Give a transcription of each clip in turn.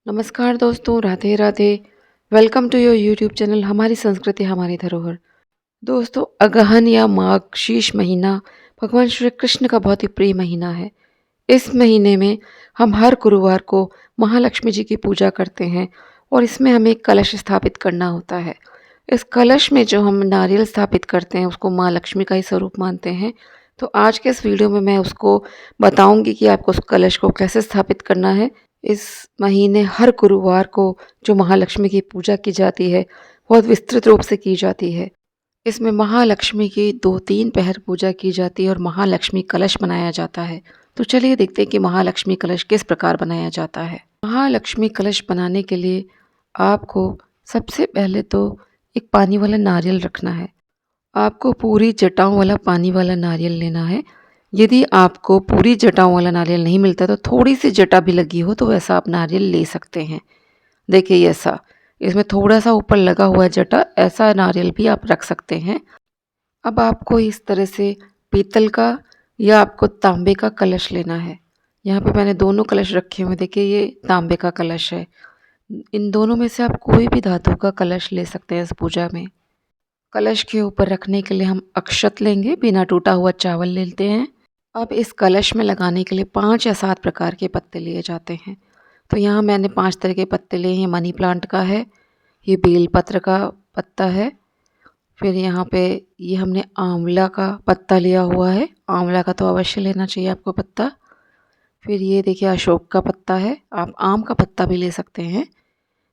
नमस्कार दोस्तों, Radhe Radhe. Welcome to your YouTube channel हमारी संस्कृति हमारी धरोहर। दोस्तों, अगहन या माघ शीश महीना भगवान श्री कृष्ण का बहुत ही प्रिय महीना है। इस महीने में हम हर गुरुवार को महालक्ष्मी जी की पूजा करते हैं और इसमें हमें एक कलश स्थापित करना होता है। इस कलश में जो हम नारियल स्थापित करते हैं उसको माँ लक्ष्मी का ही स्वरूप मानते हैं। तो आज के इस वीडियो में मैं उसको बताऊंगी कि आपको उस कलश को कैसे स्थापित करना है। इस महीने हर गुरुवार को जो महालक्ष्मी की पूजा की जाती है बहुत विस्तृत रूप से की जाती है। इसमें महालक्ष्मी की 2-3 पहर पूजा की जाती है और महालक्ष्मी कलश बनाया जाता है। तो चलिए देखते हैं कि महालक्ष्मी कलश किस प्रकार बनाया जाता है। महालक्ष्मी कलश बनाने के लिए आपको सबसे पहले तो एक पानी वाला नारियल रखना है। आपको पूरी जटाओं वाला पानी वाला नारियल लेना है। यदि आपको पूरी जटाओं वाला नारियल नहीं मिलता तो थोड़ी सी जटा भी लगी हो तो वैसा आप नारियल ले सकते हैं। देखिए ये ऐसा, इसमें थोड़ा सा ऊपर लगा हुआ है जटा, ऐसा नारियल भी आप रख सकते हैं। अब आपको इस तरह से पीतल का या आपको तांबे का कलश लेना है। यहाँ पे मैंने दोनों कलश रखे हुए, देखिए ये तांबे का कलश है। इन दोनों में से आप कोई भी धातु का कलश ले सकते हैं इस पूजा में। कलश के ऊपर रखने के लिए हम अक्षत लेंगे, बिना टूटा हुआ चावल लेते हैं। अब इस कलश में लगाने के लिए 5 या 7 प्रकार के पत्ते लिए जाते हैं। तो यहाँ मैंने 5 तरह के पत्ते लिए हैं। मनी प्लांट का है, ये बेल पत्र का पत्ता है, फिर यहाँ पे ये हमने आंवला का पत्ता लिया हुआ है। आंवला का तो अवश्य लेना चाहिए आपको पत्ता। फिर ये देखिए अशोक का पत्ता है, आप आम का पत्ता भी ले सकते हैं।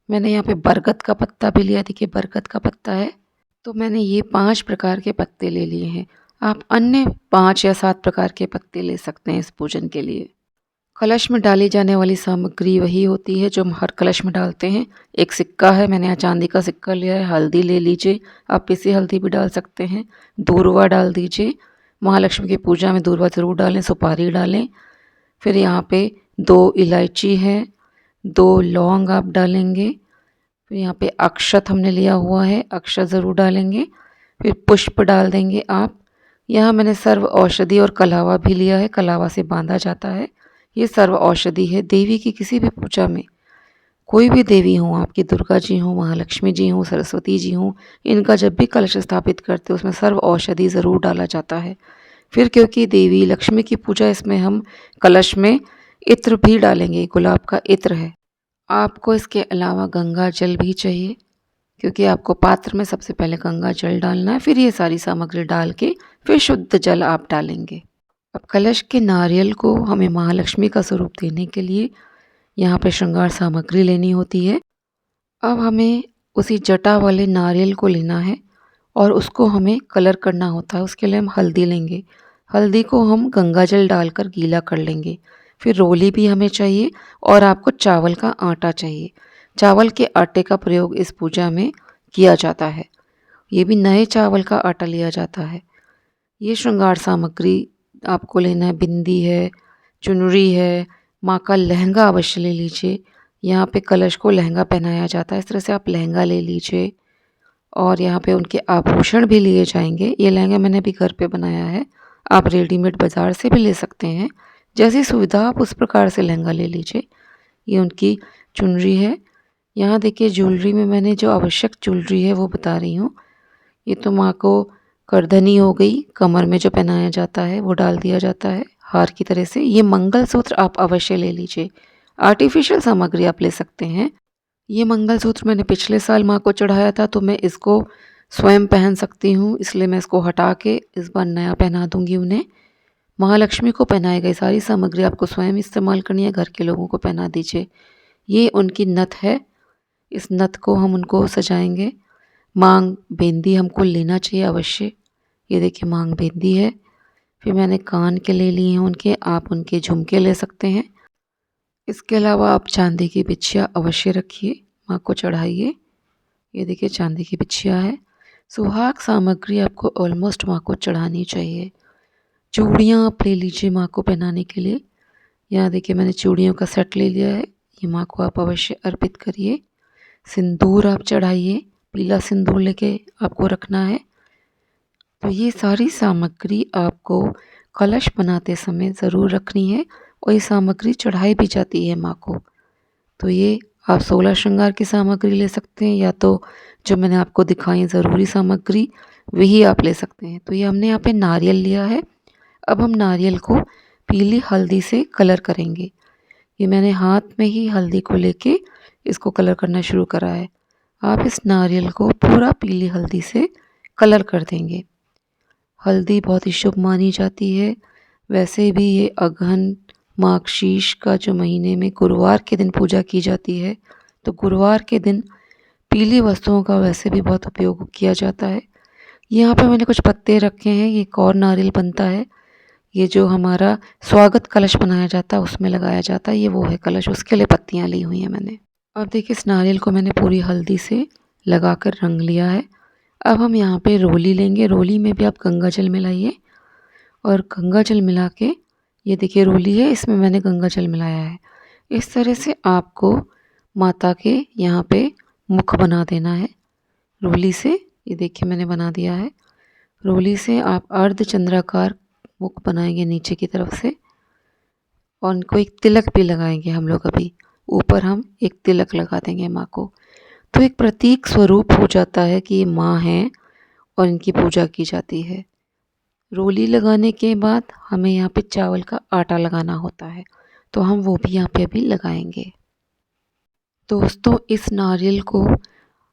मैंने यहाँ पे बरगद का पत्ता भी लिया, देखिए बरगद का पत्ता है। तो मैंने ये 5 प्रकार के पत्ते ले लिए हैं। आप अन्य 5 या 7 प्रकार के पत्ते ले सकते हैं इस पूजन के लिए। कलश में डाली जाने वाली सामग्री वही होती है जो हम हर कलश में डालते हैं। एक सिक्का है, मैंने यहाँ चांदी का सिक्का लिया है। हल्दी ले लीजिए, आप पिसी हल्दी भी डाल सकते हैं। दूर्वा डाल दीजिए, महालक्ष्मी की पूजा में दूर्वा ज़रूर डालें। सुपारी डालें। फिर यहाँ पे 2 इलायची है, 2 लौंग आप डालेंगे। फिर यहाँ पे अक्षत हमने लिया हुआ है, अक्षत ज़रूर डालेंगे। फिर पुष्प डाल देंगे आप। यहाँ मैंने सर्व औषधि और कलावा भी लिया है, कलावा से बांधा जाता है। ये सर्व औषधि है। देवी की किसी भी पूजा में, कोई भी देवी हो, आपकी दुर्गा जी हो, महालक्ष्मी जी हो, सरस्वती जी हो, इनका जब भी कलश स्थापित करते हैं उसमें सर्व औषधि ज़रूर डाला जाता है। फिर क्योंकि देवी लक्ष्मी की पूजा, इसमें हम कलश में इत्र भी डालेंगे, गुलाब का इत्र है। आपको इसके अलावा गंगा जल भी चाहिए, क्योंकि आपको पात्र में सबसे पहले गंगा जल डालना है, फिर ये सारी सामग्री डाल के फिर शुद्ध जल आप डालेंगे। अब कलश के नारियल को हमें महालक्ष्मी का स्वरूप देने के लिए यहाँ पे श्रृंगार सामग्री लेनी होती है। अब हमें उसी जटा वाले नारियल को लेना है और उसको हमें कलर करना होता है। उसके लिए हम हल्दी लेंगे, हल्दी को हम गंगा जल डालकर गीला कर लेंगे। फिर रोली भी हमें चाहिए और आपको चावल का आटा चाहिए। चावल के आटे का प्रयोग इस पूजा में किया जाता है। ये भी नए चावल का आटा लिया जाता है। ये श्रृंगार सामग्री आपको लेना है। बिंदी है, चुनरी है, माँ का लहंगा अवश्य ले लीजिए। यहाँ पे कलश को लहंगा पहनाया जाता है, इस तरह से आप लहंगा ले लीजिए। और यहाँ पे उनके आभूषण भी लिए जाएंगे। ये लहंगा मैंने अभी घर पे बनाया है, आप रेडीमेड बाज़ार से भी ले सकते हैं। जैसी सुविधा आप उस प्रकार से लहंगा ले लीजिए। ये उनकी चुनरी है। यहाँ देखिए ज्वेलरी में मैंने जो आवश्यक ज्वेलरी है वो बता रही हूँ। ये तो माँ को करधनी हो गई, कमर में जो पहनाया जाता है वो डाल दिया जाता है हार की तरह से। ये मंगलसूत्र आप अवश्य ले लीजिए। आर्टिफिशियल सामग्री आप ले सकते हैं। ये मंगलसूत्र मैंने पिछले साल माँ को चढ़ाया था, तो मैं इसको स्वयं पहन सकती हूँ, इसलिए मैं इसको हटा के इस बार नया पहना दूंगी उन्हें। महालक्ष्मी को पहनाई गई सारी सामग्री आपको स्वयं इस्तेमाल करनी है, घर के लोगों को पहना दीजिए। ये उनकी नथ है, इस नथ को हम उनको सजाएंगे। मांग बिंदी हमको लेना चाहिए अवश्य। ये देखिए मांग बिंदी है। फिर मैंने कान के ले लिए हैं उनके, आप उनके झुमके ले सकते हैं। इसके अलावा आप चांदी की बिछिया अवश्य रखिए, माँ को चढ़ाइए। ये देखिए चांदी की बिछिया है। सुहाग सामग्री आपको ऑलमोस्ट माँ को चढ़ानी चाहिए। चूड़ियाँ आप ले लीजिए माँ को पहनाने के लिए। यहाँ देखिए मैंने चूड़ियों का सेट ले लिया है, ये माँ को आप अवश्य अर्पित करिए। सिंदूर आप चढ़ाइए, पीला सिंदूर लेके आपको रखना है। तो ये सारी सामग्री आपको कलश बनाते समय ज़रूर रखनी है और ये सामग्री चढ़ाई भी जाती है माँ को। तो ये आप 16 श्रृंगार की सामग्री ले सकते हैं या तो जो मैंने आपको दिखाई ज़रूरी सामग्री वही आप ले सकते हैं। तो ये हमने यहाँ पे नारियल लिया है। अब हम नारियल को पीली हल्दी से कलर करेंगे। ये मैंने हाथ में ही हल्दी को लेके इसको कलर करना शुरू करा है। आप इस नारियल को पूरा पीली हल्दी से कलर कर देंगे। हल्दी बहुत ही शुभ मानी जाती है। वैसे भी ये अगहन माघशीश का जो महीने में गुरुवार के दिन पूजा की जाती है, तो गुरुवार के दिन पीली वस्तुओं का वैसे भी बहुत उपयोग किया जाता है। यहाँ पे मैंने कुछ पत्ते रखे हैं। ये एक और नारियल बनता है। ये जो हमारा स्वागत कलश बनाया जाता है उसमें लगाया जाता है, ये वो है कलश, उसके लिए पत्तियाँ ली हुई हैं मैंने। अब देखिए इस नारियल को मैंने पूरी हल्दी से लगाकर रंग लिया है। अब हम यहाँ पे रोली लेंगे। रोली में भी आप गंगा जल मिलाइए और गंगा जल मिला के, ये देखिए रोली है, इसमें मैंने गंगा जल मिलाया है। इस तरह से आपको माता के यहाँ पे मुख बना देना है रोली से। ये देखिए मैंने बना दिया है। रोली से आप अर्धचंद्राकार मुख बनाएंगे नीचे की तरफ से और इनको एक तिलक भी लगाएंगे हम लोग। अभी ऊपर हम एक तिलक लगा देंगे माँ को, तो एक प्रतीक स्वरूप हो जाता है कि ये माँ हैं और इनकी पूजा की जाती है। रोली लगाने के बाद हमें यहाँ पे चावल का आटा लगाना होता है, तो हम वो भी यहाँ पे अभी लगाएंगे। दोस्तों इस नारियल को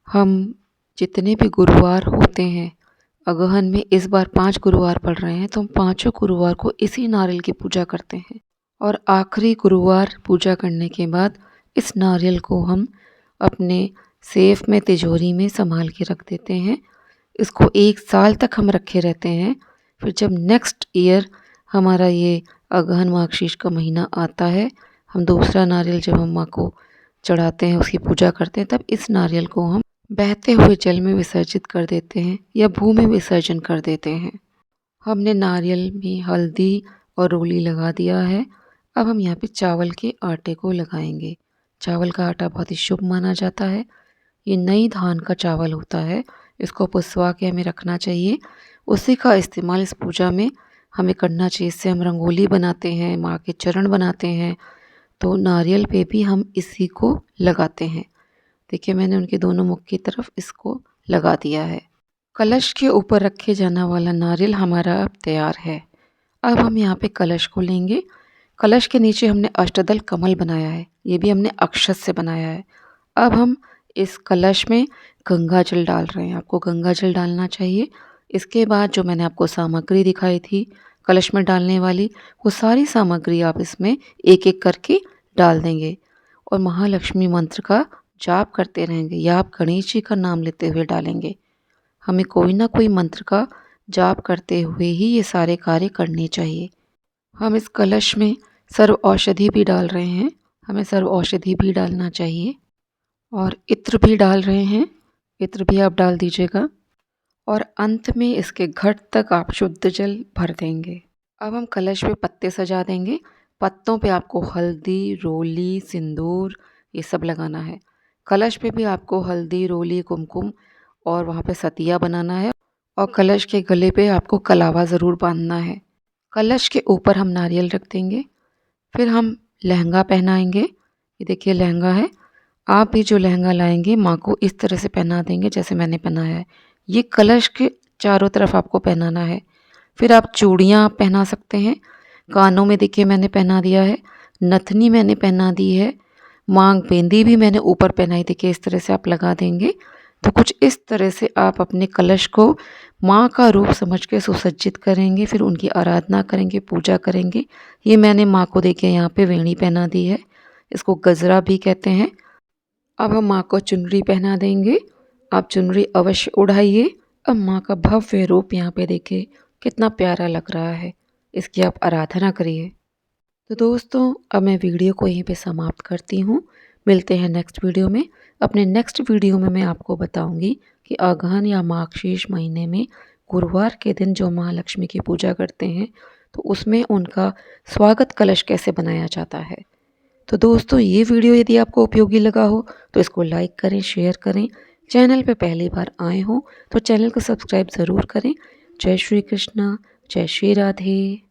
हम जितने भी गुरुवार होते हैं अगहन में, इस बार 5 गुरुवार पड़ रहे हैं, तो हम 5 गुरुवार को इसी नारियल की पूजा करते हैं। और आखिरी गुरुवार पूजा करने के बाद इस नारियल को हम अपने सेफ में तिजोरी में संभाल के रख देते हैं। इसको 1 साल तक हम रखे रहते हैं। फिर जब नेक्स्ट ईयर हमारा ये अगहन माघशीश का महीना आता है, हम दूसरा नारियल जब हम माँ को चढ़ाते हैं, उसकी पूजा करते हैं, तब इस नारियल को हम बहते हुए जल में विसर्जित कर देते हैं या भूमि में विसर्जन कर देते हैं। हमने नारियल में हल्दी और रोली लगा दिया है। अब हम यहाँ पे चावल के आटे को लगाएंगे। चावल का आटा बहुत ही शुभ माना जाता है। ये नई धान का चावल होता है, इसको पुसवा के हमें रखना चाहिए। उसी का इस्तेमाल इस पूजा में हमें करना चाहिए। इससे हम रंगोली बनाते हैं, माँ के चरण बनाते हैं, तो नारियल पे भी हम इसी को लगाते हैं। देखिए मैंने उनके दोनों मुख की तरफ इसको लगा दिया है। कलश के ऊपर रखे जाने वाला नारियल हमारा अब तैयार है। अब हम यहाँ पे कलश को लेंगे। कलश के नीचे हमने अष्टदल कमल बनाया है, ये भी हमने अक्षत से बनाया है। अब हम इस कलश में गंगा जल डाल रहे हैं। आपको गंगा जल डालना चाहिए। इसके बाद जो मैंने आपको सामग्री दिखाई थी कलश में डालने वाली, वो सारी सामग्री आप इसमें एक एक करके डाल देंगे और महालक्ष्मी मंत्र का जाप करते रहेंगे या आप गणेश जी का नाम लेते हुए डालेंगे। हमें कोई ना कोई मंत्र का जाप करते हुए ही ये सारे कार्य करने चाहिए। हम इस कलश में सर्व औषधि भी डाल रहे हैं, हमें सर्व औषधि भी डालना चाहिए और इत्र भी डाल रहे हैं, इत्र भी आप डाल दीजिएगा और अंत में इसके घट तक आप शुद्ध जल भर देंगे। अब हम कलश पे पत्ते सजा देंगे। पत्तों पे आपको हल्दी, रोली, सिंदूर ये सब लगाना है। कलश पे भी आपको हल्दी, रोली, कुमकुम और वहाँ पे सतिया बनाना है और कलश के गले पे आपको कलावा ज़रूर बांधना है। कलश के ऊपर हम नारियल रख देंगे। फिर हम लहंगा पहनाएंगे। ये देखिए लहंगा है। आप भी जो लहंगा लाएंगे माँ को इस तरह से पहना देंगे जैसे मैंने पहनाया है। ये कलश के चारों तरफ आपको पहनाना है। फिर आप चूड़ियाँ पहना सकते हैं। कानों में देखिए मैंने पहना दिया है, नथनी मैंने पहना दी है, मांग बिंदी भी मैंने ऊपर पहनाई। देखिए इस तरह से आप लगा देंगे। तो कुछ इस तरह से आप अपने कलश को माँ का रूप समझ के सुसज्जित करेंगे, फिर उनकी आराधना करेंगे, पूजा करेंगे। ये मैंने माँ को देखिए यहाँ पे वेणी पहना दी है, इसको गजरा भी कहते हैं। अब हम माँ को चुनरी पहना देंगे। आप चुनरी अवश्य उड़ाइए। अब माँ का भव्य रूप यहाँ पे देखिए कितना प्यारा लग रहा है, इसकी आप आराधना करिए। तो दोस्तों अब मैं वीडियो को यहीं पे समाप्त करती हूँ। मिलते हैं नेक्स्ट वीडियो में। अपने नेक्स्ट वीडियो में मैं आपको बताऊंगी कि अगहन या माघशीश महीने में गुरुवार के दिन जो महालक्ष्मी की पूजा करते हैं, तो उसमें उनका स्वागत कलश कैसे बनाया जाता है। तो दोस्तों ये वीडियो यदि आपको उपयोगी लगा हो तो इसको लाइक करें, शेयर करें। चैनल पे पहली बार आए हो तो चैनल को सब्सक्राइब ज़रूर करें। जय श्री कृष्णा, जय श्री राधे।